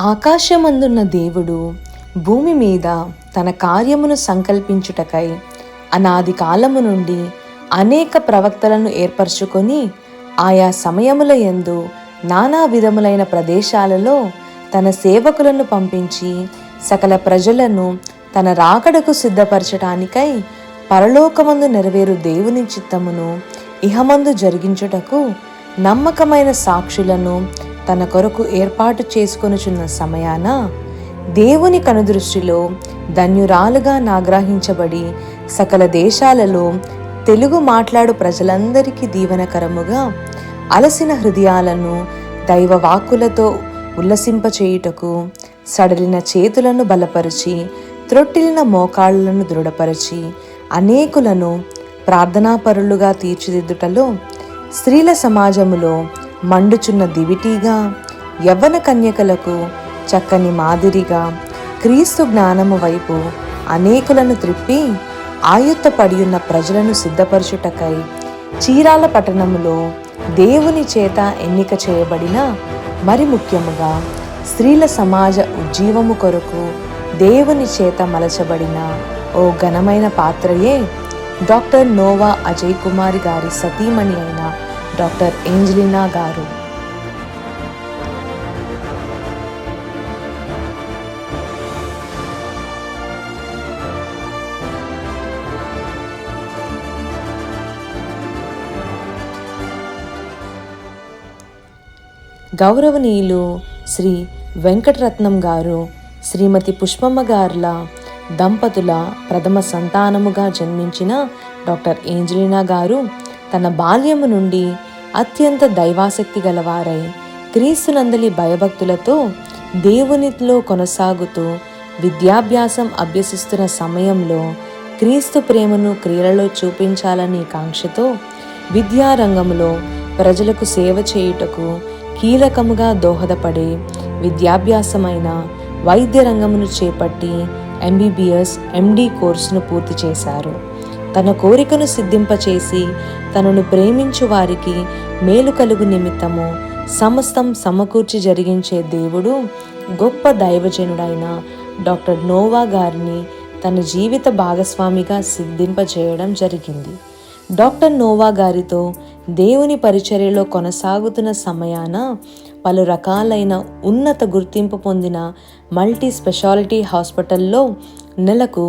ఆకాశమందున్న దేవుడు భూమి మీద తన కార్యమును సంకల్పించుటకై అనాది కాలము నుండి అనేక ప్రవక్తలను ఏర్పరచుకొని ఆయా సమయముల యందు నానా విధములైన ప్రదేశాలలో తన సేవకులను పంపించి సకల ప్రజలను తన రాకడకు సిద్ధపరచటానికై పరలోకమందు నెరవేరు దేవుని చిత్తమును ఇహమందు జరిగించుటకు నమ్మకమైన సాక్షులను తన కొరకు ఏర్పాటు చేసుకొనుచున్న సమయాన దేవుని కనుదృష్టిలో ధన్యురాలుగా నాగ్రహించబడి సకల దేశాలలో తెలుగు మాట్లాడు ప్రజలందరికీ దీవెనకరముగా అలసిన హృదయాలను దైవ వాక్కులతో ఉల్లసింపచేయుటకు సడలిన చేతులను బలపరిచి త్రొట్టిలిన మోకాళ్ళను దృఢపరిచి అనేకులను ప్రార్థనాపరులుగా తీర్చిదిద్దుటలో స్త్రీల సమాజములో మండుచున్న దివిటీగా యవ్వన కన్యకలకు చక్కని మాదిరిగా క్రీస్తు జ్ఞానము వైపు అనేకులను త్రిప్పి ఆయుత్తపడియున్న ప్రజలను సిద్ధపరచుటకై చీరాల పట్టణములో దేవుని చేత ఎన్నిక చేయబడిన మరి ముఖ్యముగా స్త్రీల సమాజ ఉజ్జీవము కొరకు దేవుని చేత మలచబడిన ఓ ఘనమైన పాత్రయే డాక్టర్ నోవా అజయ్ కుమార్ గారి సతీమణి అయిన డాక్టర్ ఏంజలినా గారు. గౌరవనీయులు శ్రీ వెంకటరత్నం గారు, శ్రీమతి పుష్పమ్మ గారుల దంపతుల ప్రథమ సంతానముగా జన్మించిన డాక్టర్ ఏంజలినా గారు తన బాల్యము నుండి అత్యంత దైవాసక్తి గలవారై క్రీస్తునందలి భయభక్తులతో దేవునిలో కొనసాగుతూ విద్యాభ్యాసం అభ్యసిస్తున్న సమయంలో క్రీస్తు ప్రేమను క్రియలలో చూపించాలనే కాంక్షతో విద్యారంగంలో ప్రజలకు సేవ చేయుటకు కీలకముగా దోహదపడే విద్యాభ్యాసమైన వైద్య రంగమును చేపట్టి ఎంబీబీఎస్ ఎండి కోర్సును పూర్తి చేశారు. తన కోరికను సిద్ధింపచేసి తనను ప్రేమించు వారికి మేలు కలుగు నిమిత్తము సమస్తం సమకూర్చి జరిగించే దేవుడు గొప్ప దైవజనుడైన డాక్టర్ నోవా గారిని తన జీవిత భాగస్వామిగా సిద్ధింపచేయడం జరిగింది. డాక్టర్ నోవా గారితో దేవుని పరిచర్యలో కొనసాగుతున్న సమయాన పలు రకాలైన ఉన్నత గుర్తింపు పొందిన మల్టీ స్పెషాలిటీ హాస్పిటల్లో నెలకు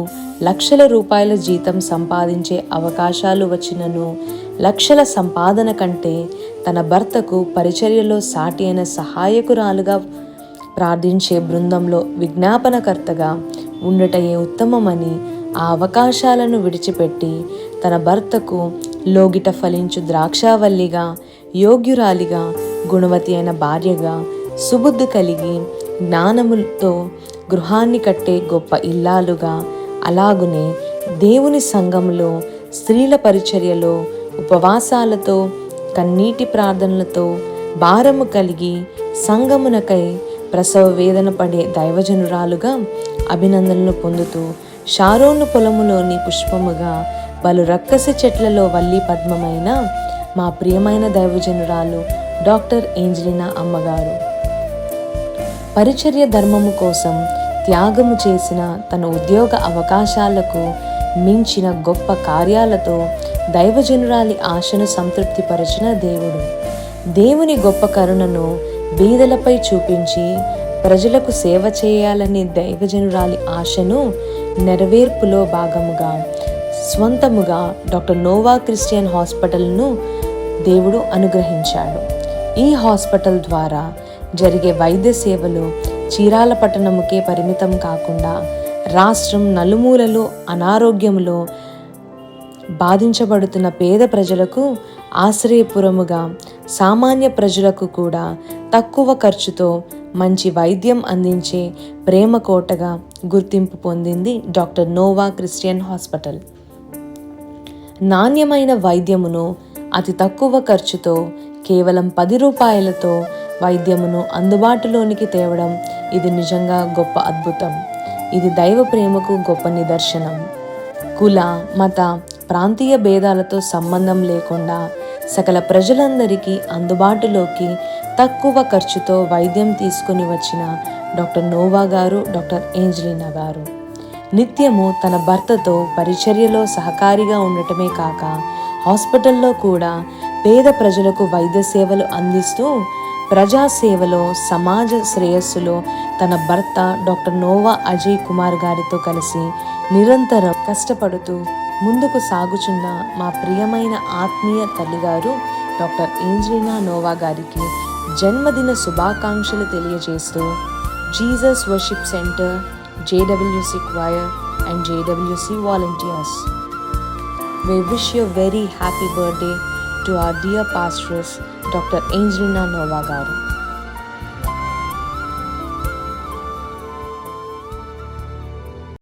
లక్షల రూపాయల జీతం సంపాదించే అవకాశాలు వచ్చినను లక్షల సంపాదన కంటే తన భర్తకు పరిచర్యలో సాటి అయిన సహాయకురాలుగా ప్రార్థించే బృందంలో విజ్ఞాపనకర్తగా ఉండటయే ఉత్తమమని ఆ అవకాశాలను విడిచిపెట్టి తన భర్తకు లోగిట ఫలించు ద్రాక్షావల్లిగా, యోగ్యురాలిగా, గుణవతి అయిన భార్యగా, సుబుద్ధి కలిగి జ్ఞానముతో గృహాన్ని కట్టే గొప్ప ఇల్లాలుగా, అలాగునే దేవుని సంఘములో స్త్రీల పరిచర్యలో ఉపవాసాలతో కన్నీటి ప్రార్థనలతో భారము కలిగి సంఘమునకై ప్రసవ వేదన పడే దైవజనురాలుగా అభినందనలు పొందుతూ షారోను పొలములోని పుష్పముగా పలు రక్కసి చెట్లలో వల్లి పద్మమైన మా ప్రియమైన దైవజనురాలు డాక్టర్ ఏంజలినా అమ్మగారు పరిచర్య ధర్మము కోసం త్యాగము చేసిన తన ఉద్యోగ అవకాశాలకు మించిన గొప్ప కార్యాలతో దైవజనురాలి ఆశను సంతృప్తిపరిచిన దేవుడు దేవుని గొప్ప కరుణను బీదలపై చూపించి ప్రజలకు సేవ చేయాలనే దైవజనురాలి ఆశను నెరవేర్పులో భాగముగా స్వంతముగా డాక్టర్ నోవా క్రిస్టియన్ హాస్పిటల్ను దేవుడు అనుగ్రహించాడు. ఈ హాస్పిటల్ ద్వారా జరిగే వైద్య సేవలు చీరాల పట్టణముకే పరిమితం కాకుండా రాష్ట్రం నలుమూలలో అనారోగ్యములో బాధించబడుతున్న పేద ప్రజలకు ఆశ్రయపురముగా, సామాన్య ప్రజలకు కూడా తక్కువ ఖర్చుతో మంచి వైద్యం అందించే ప్రేమ కోటగా గుర్తింపు పొందింది డాక్టర్ నోవా క్రిస్టియన్ హాస్పిటల్. నాణ్యమైన వైద్యమును అతి తక్కువ ఖర్చుతో కేవలం 10 రూపాయలతో వైద్యమును అందుబాటులోనికి తేవడం ఇది నిజంగా గొప్ప అద్భుతం. ఇది దైవ ప్రేమకు గొప్ప నిదర్శనం. కుల, మత, ప్రాంతీయ భేదాలతో సంబంధం లేకుండా సకల ప్రజలందరికీ అందుబాటులోకి తక్కువ ఖర్చుతో వైద్యం తీసుకుని వచ్చిన డాక్టర్ నోవా గారు, డాక్టర్ ఏంజలినా గారు. నిత్యము తన భర్తతో పరిచర్యలో సహకారిగా ఉండటమే కాక హాస్పిటల్లో కూడా పేద ప్రజలకు వైద్య సేవలు అందిస్తూ ప్రజాసేవలో, సమాజ శ్రేయస్సులో తన భర్త డాక్టర్ నోవా అజయ్ కుమార్ గారితో కలిసి నిరంతరం కష్టపడుతూ ముందుకు సాగుచున్న మా ప్రియమైన ఆత్మీయ తల్లిగారు డాక్టర్ ఏంజలినా నోవా గారికి జన్మదిన శుభాకాంక్షలు తెలియజేస్తూ Jesus worship centre, JWC Choir and JWC volunteers. We wish you a very happy birthday to our dear pastoress, Dr. Angelina Nova Garu.